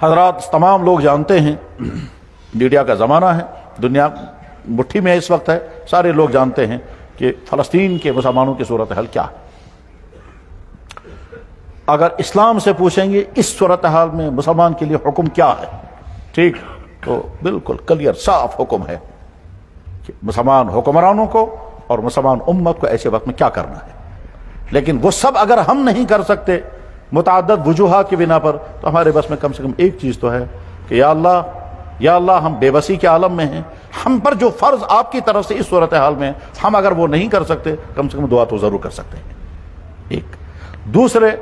حضرات تمام لوگ جانتے ہیں، میڈیا کا زمانہ ہے، دنیا مٹھی میں اس وقت ہے، سارے لوگ جانتے ہیں کہ فلسطین کے مسلمانوں کی صورتحال کیا ہے۔ اگر اسلام سے پوچھیں گے اس صورتحال میں مسلمان کے لیے حکم کیا ہے، ٹھیک، تو بالکل کلیئر صاف حکم ہے کہ مسلمان حکمرانوں کو اور مسلمان امت کو ایسے وقت میں کیا کرنا ہے۔ لیکن وہ سب اگر ہم نہیں کر سکتے متعدد وجوہات کی بنا پر، تو ہمارے بس میں کم سے کم ایک چیز تو ہے کہ یا اللہ ہم بے بسی کے عالم میں ہیں، ہم پر جو فرض آپ کی طرف سے اس صورتحال میں ہم اگر وہ نہیں کر سکتے، کم سے کم دعا تو ضرور کر سکتے ہیں۔ ایک دوسرے،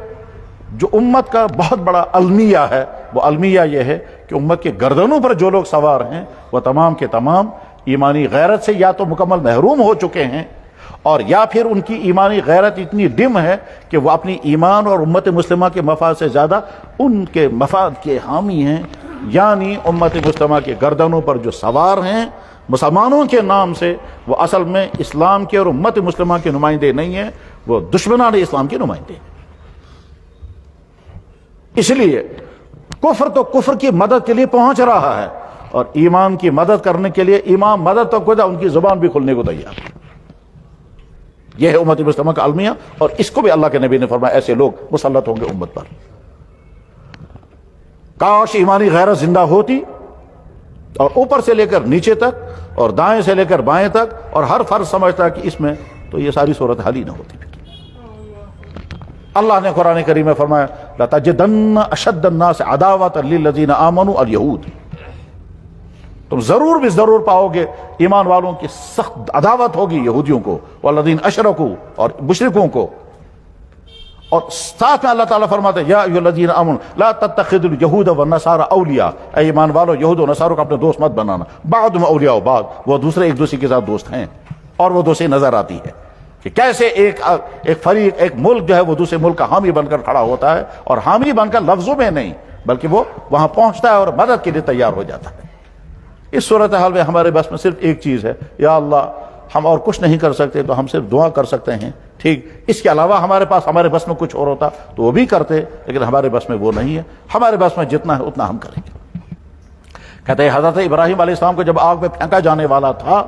جو امت کا بہت بڑا المیہ ہے، وہ المیہ یہ ہے کہ امت کے گردنوں پر جو لوگ سوار ہیں وہ تمام کے تمام ایمانی غیرت سے یا تو مکمل محروم ہو چکے ہیں، اور یا پھر ان کی ایمانی غیرت اتنی ڈم ہے کہ وہ اپنی ایمان اور امت مسلمہ کے مفاد سے زیادہ ان کے مفاد کے حامی ہیں۔ یعنی امت مسلمہ کے گردنوں پر جو سوار ہیں مسلمانوں کے نام سے، وہ اصل میں اسلام کے اور امت مسلمہ کے نمائندے نہیں ہیں، وہ دشمنان اسلام کے نمائندے ہیں۔ اس لیے کفر تو کفر کی مدد کے لیے پہنچ رہا ہے، اور ایمان کی مدد کرنے کے لیے ایمان مدد تو خدا ان کی زبان بھی کھلنے کو تیار ہے۔ یہ ہے امت مسلمہ کا المیہ، اور اس کو بھی اللہ کے نبی نے فرمایا ایسے لوگ مسلط ہوں گے امت پر۔ کاش ایمانی غیرت زندہ ہوتی، اور اوپر سے لے کر نیچے تک اور دائیں سے لے کر بائیں تک، اور ہر فرد سمجھتا کہ اس میں تو یہ ساری صورتحال ہی نہ ہوتی۔ پھر اللہ نے قرآن کریم میں فرمایا لَتَجِدَنَّ أَشَدَّ النَّاسِ عَدَاوَةً لِلَّذِينَ آمَنُوا الْيَهُودِ، تم ضرور بھی ضرور پاؤ گے ایمان والوں کی سخت عداوت ہوگی یہودیوں کو، والذین اشرکوا، اور مشرکوں کو۔ اور ساتھ میں اللہ تعالیٰ فرماتے ہیں یا ایھا الذین آمنوا لا تتخذوا اليہود والنصارى اولیاء، اے ایمان والو یہود و نصاروں کو اپنے دوست مت بنانا، بعضهم اولیاء بعض، وہ دوسرے ایک دوسرے کے ساتھ دوست ہیں، اور وہ دوسری نظر آتی ہے کہ کیسے ایک فریق، ایک ملک جو ہے وہ دوسرے ملک کا حامی بن کر کھڑا ہوتا ہے، اور حامی بن کر لفظوں میں نہیں بلکہ وہ وہاں پہنچتا ہے اور مدد کے لیے تیار ہو جاتا ہے۔ اس صورتحال میں ہمارے بس میں صرف ایک چیز ہے، یا اللہ ہم اور کچھ نہیں کر سکتے تو ہم صرف دعا کر سکتے ہیں، ٹھیک، اس کے علاوہ ہمارے بس میں کچھ اور ہوتا تو وہ بھی کرتے، لیکن ہمارے بس میں وہ نہیں ہے، ہمارے بس میں جتنا ہے اتنا ہم کریں گے۔ کہتے ہیں حضرت ابراہیم علیہ السلام کو جب آگ میں پھینکا جانے والا تھا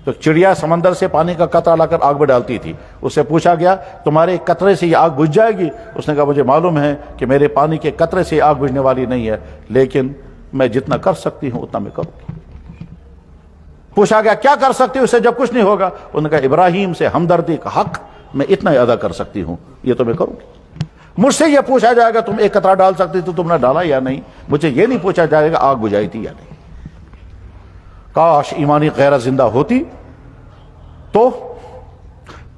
تو چڑیا سمندر سے پانی کا قطرہ لا کر آگ میں ڈالتی تھی، اس سے پوچھا گیا تمہارے قطرے سے یہ آگ بجھ جائے گی؟ اس نے کہا مجھے معلوم ہے کہ میرے پانی کے قطرے سے آگ بجھنے والی نہیں ہے، لیکن میں جتنا کر سکتی ہوں اتنا میں کروں گی۔ پوچھا گیا کیا کر سکتی ہوں اس سے جب کچھ نہیں ہوگا؟ انہوں نے کہا ابراہیم سے ہمدردی کا حق میں اتنا ہی ادا کر سکتی ہوں، یہ تو میں کروں گی۔ مجھ سے یہ پوچھا جائے گا تم ایک قطرہ ڈال سکتی تو تم نے ڈالا یا نہیں، مجھے یہ نہیں پوچھا جائے گا آگ بجھائی تھی یا نہیں۔ کاش ایمانی غیرت زندہ ہوتی تو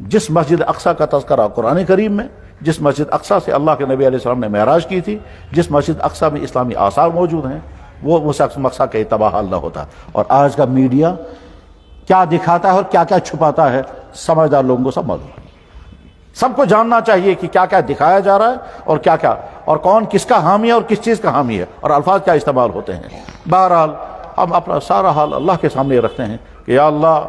جس مسجد اقصیٰ کا تذکرہ قرآن کریم میں، جس مسجد اقصیٰ سے اللہ کے نبی علیہ السلام نے معراج کی تھی، جس مسجد اقصیٰ میں اسلامی آثار موجود ہیں، وہ مقصد کا اتباع حال نہ ہوتا۔ اور آج کا میڈیا کیا دکھاتا ہے اور کیا کیا چھپاتا ہے، سمجھدار لوگوں کو سب معلوم ہے۔ سب کو جاننا چاہیے کہ کیا کیا دکھایا جا رہا ہے اور کیا کیا، اور کون کس کا حامی ہے اور کس چیز کا حامی ہے، اور الفاظ کیا استعمال ہوتے ہیں۔ بہرحال ہم اپنا سارا حال اللہ کے سامنے رکھتے ہیں کہ یا اللہ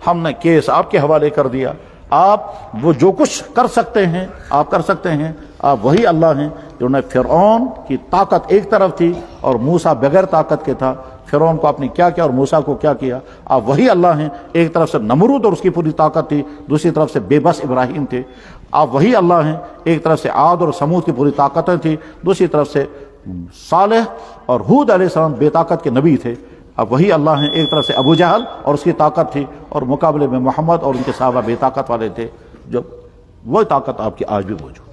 ہم نے کیس آپ کے حوالے کر دیا، آپ وہ جو کچھ کر سکتے ہیں آپ کر سکتے ہیں، آپ وہی اللہ ہیں جنہوں نے فرعون کی طاقت ایک طرف تھی اور موسیٰ بغیر طاقت کے تھا، فرعون کو اپنی کیا کیا اور موسیٰ کو کیا کیا، آپ وہی اللہ ہیں۔ ایک طرف سے نمرود اور اس کی پوری طاقت تھی، دوسری طرف سے بے بس ابراہیم تھے، آپ وہی اللہ ہیں۔ ایک طرف سے عاد اور سمود کی پوری طاقتیں تھیں، دوسری طرف سے صالح اور ہود علیہ السلام بے طاقت کے نبی تھے، اب وہی اللہ ہیں۔ ایک طرف سے ابو جہل اور اس کی طاقت تھی، اور مقابلے میں محمد اور ان کے صحابہ بے طاقت والے تھے، جب وہ طاقت آپ کی آج بھی موجود